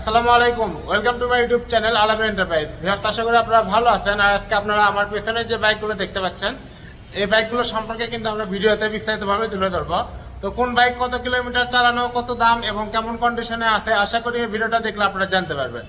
আসসালামু আলাইকুম, welcome to my YouTube channel আলামিন এন্টারপ্রাইজ। আশা করি আপনারা ভালো আছেন। আর আজকে আপনারা আমার পেছনে যে বাইকগুলো দেখতে পাচ্ছেন, এই বাইকগুলো সম্পর্কে কিন্তু আমরা ভিডিওতে বিস্তারিতভাবে তুলে ধরবো। তো কোন বাইক কত কিলোমিটার চালানো, কত দাম এবং কেমন কন্ডিশনে আছে, আশা করি এই ভিডিওটা দেখলে আপনারা জানতে পারবেন।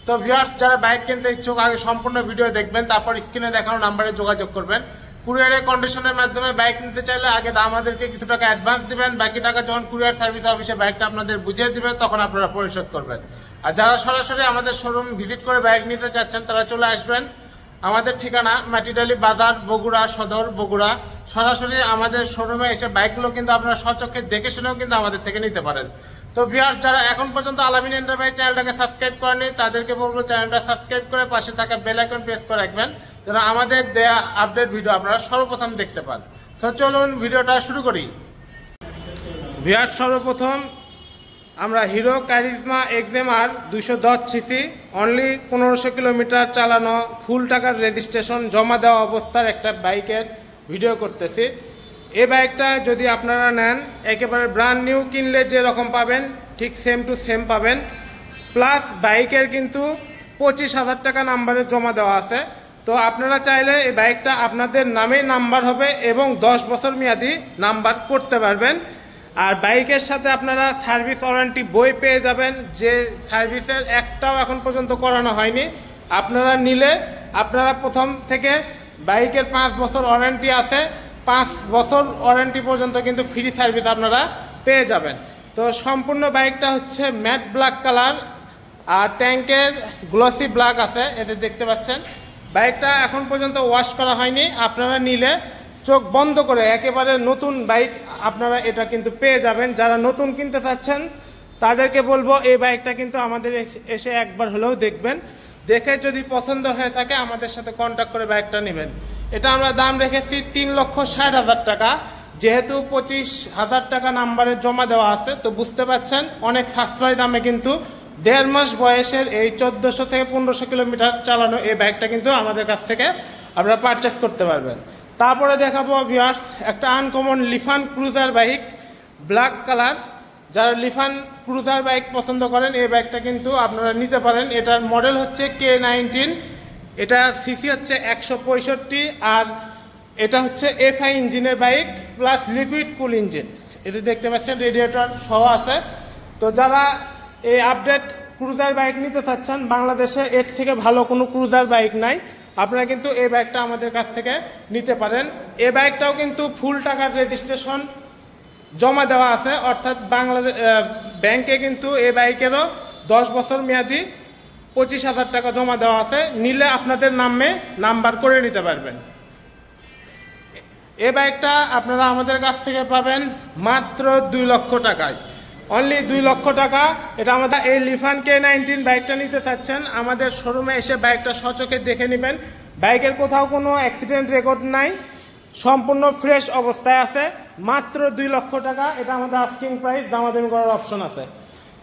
তো ভিউয়ার্স, যারা বাইক কিনতে ইচ্ছুক আগে সম্পূর্ণ ভিডিও দেখবেন, তারপর স্ক্রিনে দেখানো নাম্বারে যোগাযোগ করবেন। কুরিয়ারের কন্ডিশনের মাধ্যমে বাইক নিতে চাইলে আগে আমাদেরকে কিছু টাকা অ্যাডভান্স দিবেন, বাকি টাকা যখন কুরিয়ার সার্ভিস অফিসে বাইকটা আপনাদের বুঝিয়ে দিবে তখন আপনারা পরিশোধ করবেন। আর যারা সরাসরি আমাদের শোরুম ভিজিট করে বাইক নিতে চাচ্ছেন তারা চলে আসবেন। আমাদের ঠিকানা মাটিডালি বাজার, বগুড়া সদর, বগুড়া। সরাসরি আমাদের শোরুমে এসে বাইকগুলো কিন্তু আপনারা স্বচক্ষে দেখে শুনেও কিন্তু আমাদের থেকে নিতে পারেন। তো ভিউয়ার্স, যারা এখন পর্যন্ত আলামিন এন্টারপ্রাইজ চ্যানেলটাকে সাবস্ক্রাইব করেনি তাদেরকে বলবো চ্যানেলটা সাবস্ক্রাইব করে পাশে থাকা বেল আইকন প্রেস করে রাখবেন, যেন আমাদের দেয়া আপডেট ভিডিও আপনারা সর্বপ্রথম দেখতে পান। তো চলুন ভিডিওটা শুরু করি। ভিউয়ার্স, সর্বপ্রথম আমরা hero charisma XMR 210 CC only 1500 kilometre চালানো, ফুল টাকার রেজিস্ট্রেশন জমা দেওয়া অবস্থার একটা বাইকের ভিডিও করতেছি। এই বাইকটা যদি আপনারা নেন, একেবারে ব্র্যান্ড নিউ কিনলে যেরকম পাবেন ঠিক সেম টু সেম পাবেন। প্লাস বাইকের কিন্তু 25,000 টাকা নাম্বারে জমা দেওয়া আছে। তো আপনারা চাইলে এই বাইকটা আপনাদের নামেই নাম্বার হবে এবং 10 বছর মেয়াদি নাম্বার করতে পারবেন। আর বাইকের সাথে আপনারা সার্ভিস ওয়ারেন্টি বই পেয়ে যাবেন, যে সার্ভিসের একটাও এখন পর্যন্ত করানো হয়নি। আপনারা নিলে আপনারা প্রথম থেকে বাইকের 5 বছর ওয়ারেন্টি আছে, 5 বছর ওয়ারেন্টি পর্যন্ত কিন্তু ফ্রি সার্ভিস আপনারা পেয়ে যাবেন। তো সম্পূর্ণ বাইকটা হচ্ছে ম্যাট ব্ল্যাক কালার আর ট্যাঙ্কের গ্লসি ব্ল্যাক আছে, এতে দেখতে পাচ্ছেন। বাইকটা এখন পর্যন্ত ওয়াশ করা হয়নি। আপনারা নিলে চোখ বন্ধ করে একেবারে নতুন বাইক আপনারা এটা কিন্তু পেয়ে যাবেন। যারা নতুন কিনতে চাচ্ছেন তাদেরকে বলবো এই বাইকটা কিন্তু আমাদের এসে একবার হলেও দেখবেন, দেখে যদি পছন্দ হয়ে থাকে আমাদের সাথে কন্ট্যাক্ট করে বাইকটা নেবেন। এটা আমরা দাম রেখেছি 3,60,000 টাকা। যেহেতু 25,000 টাকা নাম্বারে জমা দেওয়া আছে, তো বুঝতে পারছেন অনেক সাশ্রয় দামে কিন্তু 1.5 মাস বয়সের এই 1400 থেকে 1500 কিলোমিটার চালানো এই বাইকটা কিন্তু আমাদের কাছ থেকে আপনারা পারচেস করতে পারবেন। তারপরে দেখাবো ভিউয়ার্স একটা uncommon লিফান cruiser bike, black colour. যারা লিফান ক্রুজার বাইক পছন্দ করেন এই বাইকটা কিন্তু আপনারা নিতে পারেন। এটার মডেল হচ্ছে K19, এটা সিসি হচ্ছে 165 আর এটা হচ্ছে FI ইঞ্জিনের বাইক প্লাস লিকুইড কুল ইঞ্জিন। এতে দেখতে পাচ্ছেন রেডিয়েটর সহ আছে। তো যারা এই আপডেট ক্রুজার বাইক নিতে চাচ্ছেন, বাংলাদেশে এর থেকে ভালো কোনো ক্রুজার বাইক নাই, আপনারা কিন্তু এই বাইকটা আমাদের কাছ থেকে নিতে পারেন। এই বাইকটাও কিন্তু ফুল টাকার রেজিস্ট্রেশন জমা দেওয়া আছে, অর্থাৎ বাংলাদেশ ব্যাংকে কিন্তু এই বাইকেরও 10 বছর মেয়াদি 25,000 টাকা জমা দেওয়া আছে। নিলে আপনাদের নামে নাম্বার করে নিতে পারবেন। এই বাইকটা আপনারা আমাদের কাছ থেকে পাবেন মাত্র 2 লক্ষ টাকায়, অনলি 2 লক্ষ টাকা। এটা আমাদের এই লিফান K19 বাইকটা নিতে চাচ্ছেন, আমাদের শোরুমে এসে বাইকটা সচক্ষে দেখে নেবেন। বাইকের কোথাও কোনো অ্যাক্সিডেন্ট রেকর্ড নাই, সম্পূর্ণ ফ্রেশ অবস্থায় আছে। মাত্র 2 লক্ষ টাকা, এটা আমাদের আস্কিং প্রাইস, দামাদামি করার অপশন আছে।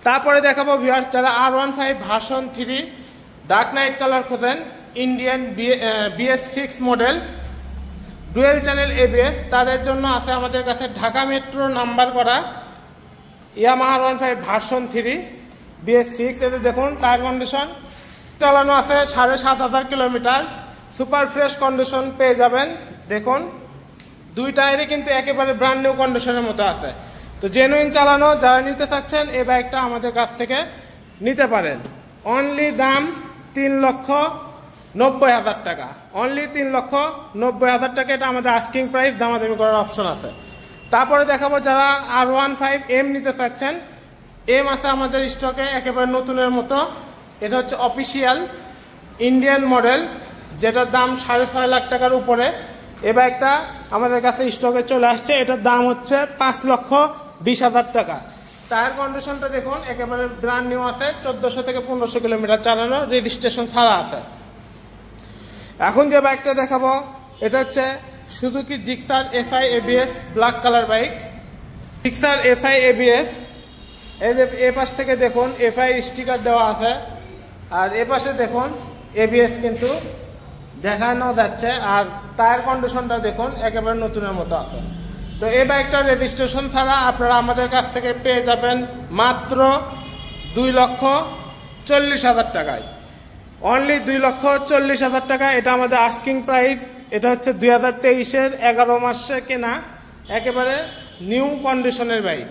তারপরে দেখাবো ভিউয়ার্স, যারা R15 version 3 dark knight colour খোঁজেন, Indian BS6 model, dual channel ABS, তাদের জন্য আছে আমাদের কাছে ঢাকা মেট্রো নাম্বার করা ইয়ামাহা R15 ভার্সন 3 BS6। এতে দেখুন টায়ার কন্ডিশন চালানো আছে 7,500 কিলোমিটার, সুপার ফ্রেশ কন্ডিশন পেয়ে যাবেন। দেখুন 2 টায়ারই কিন্তু একেবারে ব্র্যান্ড নিউ কন্ডিশনের মতো আছে। তো জেনুইন চালানো, যারা নিতে চাচ্ছেন এই বাইকটা আমাদের কাছ থেকে নিতে পারেন। অনলি দাম 3,90,000 টাকা, অনলি 3,90,000 টাকা, এটা আমাদের আস্কিং প্রাইস, দামাদামি করার অপশন আছে। তারপরে দেখাবো যারা R15M নিতে চাচ্ছেন, এম আছে আমাদের স্টকে একেবারে নতুনের মতো। এটা হচ্ছে অফিসিয়াল ইন্ডিয়ান মডেল, যেটার দাম 6.5 লাখ টাকার উপরে। এই বাইকটা আমাদের কাছে স্টকে চলে আসছে, এটার দাম হচ্ছে 5,20,000 টাকা। টায়ার কন্ডিশনটা দেখুন একেবারে ব্র্যান্ড নিউ আছে, 1400 থেকে 1500 কিলোমিটার চালানো, রেজিস্ট্রেশন ছাড়া আছে। এখন যে বাইকটা দেখাবো এটা হচ্ছে Suzuki Gixxer FI ABS black colour bike, Gixxer FI ABS। এই যে এ পাশ থেকে দেখুন FI স্টিকার দেওয়া আছে, আর এ পাশে দেখুন ABS কিন্তু দেখানো যাচ্ছে। আর টায়ার কন্ডিশনটা দেখুন একেবারে নতুনের মতো আছে। তো এই বাইকটা রেজিস্ট্রেশন ছাড়া আপনারা আমাদের কাছ থেকে পেয়ে যাবেন মাত্র 40,000 টাকায়, অনলি 2,40,000 টাকা। এটা আমাদের আস্কিং প্রাইস। এটা হচ্ছে 2023-এর 11 মাসে কেনা একেবারে নিউ কন্ডিশনের বাইক।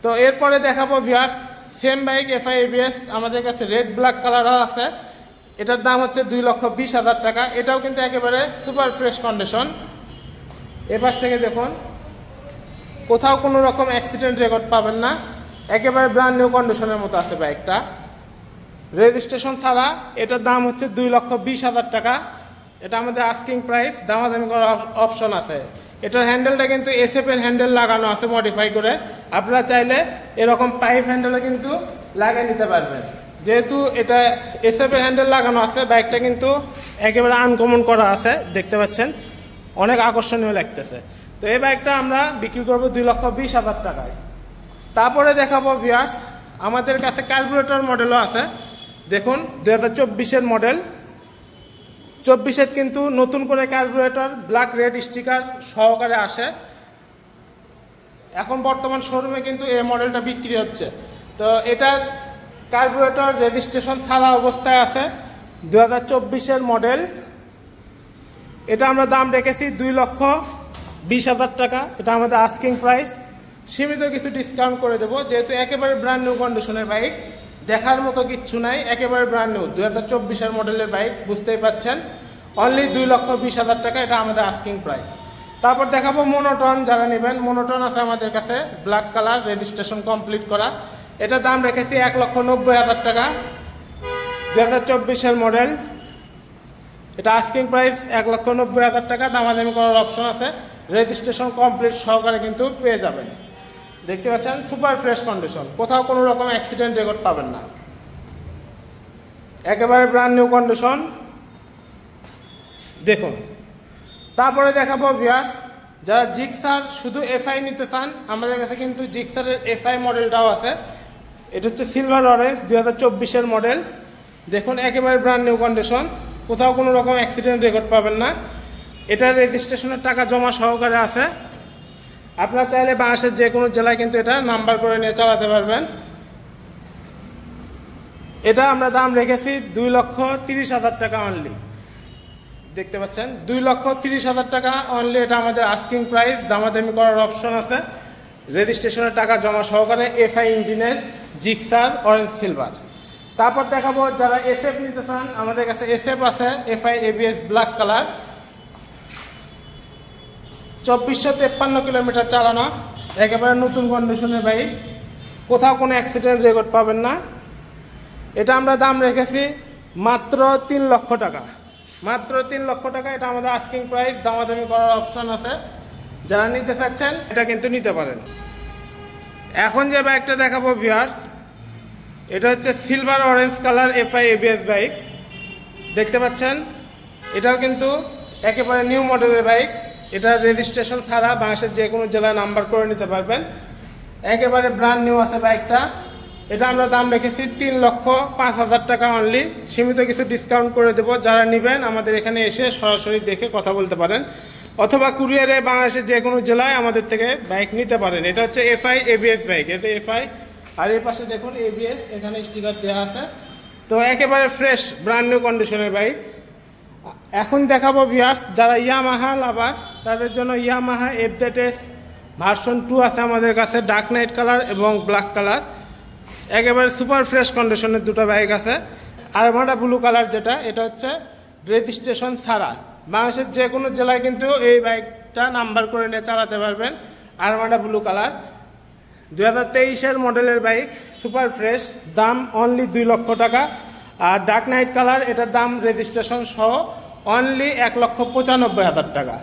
তো এরপরে দেখাবো viewers same bike FI ABS, আমাদের কাছে রেড ব্ল্যাক কালারও আছে। এটার দাম হচ্ছে 2,20,000 টাকা। এটাও কিন্তু একেবারে সুপার ফ্রেশ কন্ডিশন। এপাশ থেকে দেখুন, কোথাও কোনো রকম অ্যাক্সিডেন্ট রেকর্ড পাবেন না, একেবারে ব্র্যান্ড নিউ কন্ডিশনের মতো আছে বাইকটা, রেজিস্ট্রেশন ছাড়া। এটার দাম হচ্ছে 2,20,000 টাকা। এটা আমাদের আস্কিং প্রাইস, দামাদামি করার অপশন আছে। এটার হ্যান্ডেলটা কিন্তু এসএফ এর হ্যান্ডেল লাগানো আছে মডিফাই করে, আপনারা চাইলে এরকম পাইপ হ্যান্ডেলও কিন্তু লাগিয়ে নিতে পারবেন। যেহেতু এটা এসএফ এর হ্যান্ডেল লাগানো আছে, বাইকটা কিন্তু একেবারে আনকমন করা আছে, দেখতে পাচ্ছেন অনেক আকর্ষণীয় লাগতেছে। তো এই বাইকটা আমরা বিক্রি করবো 2,20,000 টাকায়। তারপরে দেখাবো ভিউয়ার্স আমাদের কাছে কার্বুরেটর মডেলও আছে। দেখুন 2024-এর মডেল, 24-এর কিন্তু নতুন করে কার্বুরেটর ব্ল্যাক রেড স্টিকার সহকারে আসে। এখন বর্তমান শোরুমে কিন্তু এই মডেলটা বিক্রি হচ্ছে। তো এটার কার্বুরেটর রেজিস্ট্রেশন ছাড়া অবস্থায় আছে, 2024-এর মডেল। এটা আমরা দাম রেখেছি 2,20,000 টাকা। এটা আমাদের আস্কিং প্রাইস, সীমিত কিছু ডিসকাউন্ট করে দেবো, যেহেতু একেবারে ব্র্যান্ড নিউ কন্ডিশনের বাইক, দেখার মতো কিচ্ছু নাই, একেবারে ব্র্যান্ড নিউ 2024-এর মডেলের বাইক, বুঝতেই পাচ্ছেন। অনলি 2,20,000 টাকা, এটা আমাদের আস্কিং প্রাইস। তারপর দেখাবো মোনোটন, যারা নেবেন মোনোটন আছে আমাদের কাছে ব্ল্যাক কালার, রেজিস্ট্রেশন কমপ্লিট করা। এটা দাম রেখেছি 1,90,000 টাকা, 2024-এর মডেল। এটা আস্কিং প্রাইস 1,90,000 টাকা, দামাদামি করার অপশন আছে, রেজিস্ট্রেশন কমপ্লিট সহকারে কিন্তু পেয়ে যাবেন। দেখতে পাচ্ছেন সুপার ফ্রেশ কন্ডিশন, কোথাও কোনো রকম অ্যাক্সিডেন্ট রেকর্ড পাবেন না, একেবারে ব্র্যান্ড নিউ কন্ডিশন। দেখুন তারপরে দেখাবো ভিউয়ার্স যারা জিক্সার শুধু এফআই নিতে চান, আমাদের কাছে কিন্তু জিক্সারের এফআই মডেলটাও আছে। এটা হচ্ছে সিলভার অরেঞ্জ, 2024-এর মডেল। দেখুন একেবারে ব্র্যান্ড নিউ কন্ডিশন, কোথাও কোনো রকম অ্যাক্সিডেন্ট রেকর্ড পাবেন না। এটার রেজিস্ট্রেশনের টাকা জমা সহকারে আছে। আপনারা চাইলে বাংলাদেশের যে কোনো জেলায় কিন্তু এটা নাম্বার করে নিয়ে চালাতে পারবেন। এটা আমরা দাম রেখেছি 2,30,000 টাকা অনলি। দেখতে পাচ্ছেন 2,30,000 টাকা অনলি, এটা আমাদের আস্কিং প্রাইস, দামাদামি করার অপশন আছে, রেজিস্ট্রেশনের টাকা জমা সহকারে এফআই ইঞ্জিনের জিক্সার অরেঞ্জ সিলভার। তারপর দেখাবো যারা এসএফ নিতে চান, আমাদের কাছে এসএফ আছে FI ABS black colour, 2,453 kilometre চালানো, একেবারে নতুন কন্ডিশনের বাইক, কোথাও কোনো অ্যাক্সিডেন্ট রেকর্ড পাবেন না। এটা আমরা দাম রেখেছি মাত্র 3 লক্ষ টাকা, মাত্র 3 লক্ষ টাকা। এটা আমাদের আস্কিং প্রাইস, দামাদামি করার অপশন আছে, যারা নিতে চাচ্ছেন এটা কিন্তু নিতে পারেন। এখন যে বাইকটা দেখাবো ভিউয়ার্স, এটা হচ্ছে silver orange colour FI ABS bike. দেখতে পাচ্ছেন এটাও কিন্তু একেবারে নিউ মডেলের বাইক। এটা রেজিস্ট্রেশন ছাড়া বাংলাদেশের যে কোনো জেলায় নাম্বার করে নিতে পারবেন, একেবারে ব্র্যান্ড নিউ আছে বাইকটা। এটা আমরা দাম রেখেছি 3,05,000 টাকা অনলি, সীমিত কিছু ডিসকাউন্ট করে দেবো। যারা নেবেন আমাদের এখানে এসে সরাসরি দেখে কথা বলতে পারেন, অথবা কুরিয়ারে বাংলাদেশের যে কোনো জেলায় আমাদের থেকে বাইক নিতে পারেন। এটা হচ্ছে এফআই এবিএস বাইক, এটা এফআই, আর এই পাশে দেখুন এবিএস, এখানে স্টিকার দেওয়া আছে। তো একেবারে ফ্রেশ ব্র্যান্ড নিউ কন্ডিশনের বাইক। এখন দেখাবো ভিউয়ার্স যারা ইয়ামাহা লাভার, তাদের জন্য ইয়ামাহা FZS ভার্সন 2 আছে আমাদের কাছে, ডার্ক নাইট কালার এবং ব্ল্যাক কালার, একেবারে সুপার ফ্রেশ কন্ডিশনের দুটো বাইক আছে। আরমাডা ব্লু কালার যেটা, এটা হচ্ছে রেজিস্ট্রেশন ছাড়া, বাংলাদেশের যে কোনো জেলায় কিন্তু এই বাইকটা নাম্বার করে নিয়ে চালাতে পারবেন। আরমাডা ব্লু কালার, 2023-এর মডেলের বাইক, সুপার ফ্রেশ, দাম অনলি 2 লক্ষ টাকা। আর ডার্ক নাইট কালার, এটার দাম রেজিস্ট্রেশন সহ অনলি 1,95,000 টাকা।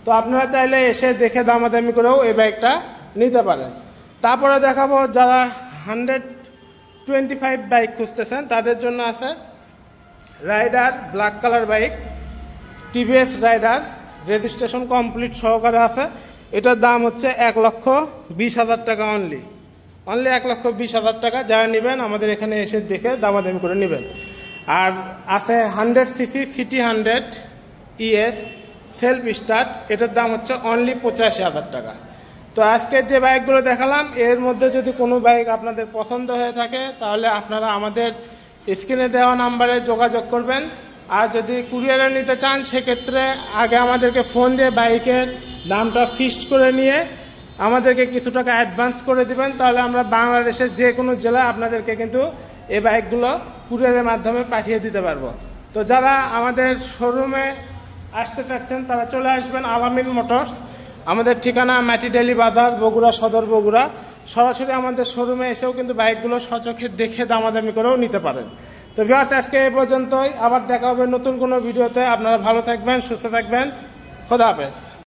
তো আপনারা চাইলে এসে দেখে দামাদামি করেও এই বাইকটা নিতে পারেন। তারপরে দেখাবো যারা 125 বাইক খুঁজতেছেন, তাদের জন্য আছে rider black colour bike, TVS rider, registration complete সহকারে আছে। এটার দাম হচ্ছে 1,20,000 টাকা অনলি, অনলি 1,20,000 টাকা। যারা নেবেন আমাদের এখানে এসে দেখে দামাদামি করে নেবেন। আর আছে 100cc city 100 ES self start, এটার দাম হচ্ছে অনলি 85,000 টাকা। তো আজকে যে বাইকগুলো দেখালাম এর মধ্যে যদি কোনো বাইক আপনাদের পছন্দ হয়ে থাকে, তাহলে আপনারা আমাদের স্ক্রিনে দেওয়া নাম্বারে যোগাযোগ করবেন। আর যদি কুরিয়ারে নিতে চান সেক্ষেত্রে আগে আমাদেরকে ফোন দিয়ে বাইকের দামটা ফিক্সড করে নিয়ে আমাদেরকে কিছু টাকা অ্যাডভান্স করে দিবেন, তাহলে আমরা বাংলাদেশের যে কোনো জেলায় আপনাদেরকে কিন্তু এই বাইকগুলো কুরিয়ারের মাধ্যমে পাঠিয়ে দিতে পারবো। তো যারা আমাদের শোরুমে আসতে চাচ্ছেন তারা চলে আসবেন আলামিন মোটরস। আমাদের ঠিকানা মাটিডালি বাজার, বগুড়া সদর, বগুড়া। সরাসরি আমাদের শোরুমে এসেও কিন্তু বাইকগুলো সচক্ষে দেখে দামাদামি করেও নিতে পারেন। তো ভিউয়ার্স, আজকে এই পর্যন্তই। আবার দেখা হবে নতুন কোনো ভিডিওতে। আপনারা ভালো থাকবেন, সুস্থ থাকবেন। খোদা হাফেজ।